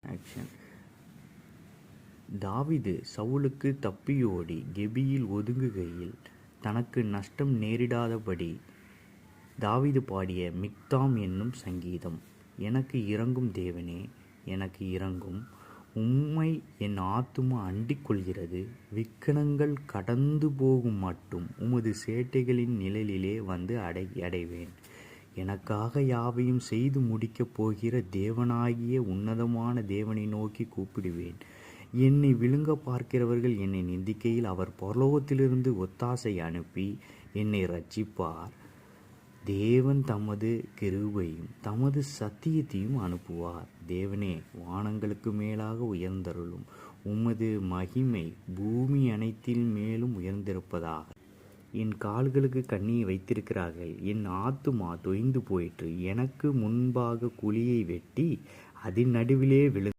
Action. தாவீது சவுலுக்கு தப்பியோடி கெபியில் ஒதுங்குகையில் தனக்கு நஷ்டம் நேரிடாதபடி தாவீது பாடிய மிக்தாம் என்னும் சங்கீதம். எனக்கு இரங்கும் தேவனே, எனக்கு இரங்கும். உம்மை என் ஆத்துமா அண்டிக் கொள்கிறது. விக்கனங்கள் கடந்து போகும் மட்டும் உமது சேட்டைகளின் நிழலிலே வந்து அடைவேன். எனக்காக யாவையும் செய்து முடிக்கப் போகிற தேவனாகிய உன்னதமான தேவனை நோக்கி கூப்பிடுவேன். என்னை விழுங்க பார்க்கிறவர்கள் என்னை நிந்திக்கையில் அவர் பரலோகத்திலிருந்து ஒத்தாசை அனுப்பி என்னை இரட்சிப்பார். தேவன் தமது கிருபையும் தமது சத்தியத்தையும் அனுப்புவார். தேவனே, வானங்களுக்கு மேலாக உயர்ந்தருளும். உமது மகிமை பூமி அனைத்தின் மேலும் உயர்ந்திருப்பதாக. என் கால்களுக்கு கண்ணியை வைத்திருக்கிறார்கள். என் ஆத்துமா தொய்ந்து போயிற்று. எனக்கு முன்பாக குழியை வெட்டி அதன் நடுவிலே விழு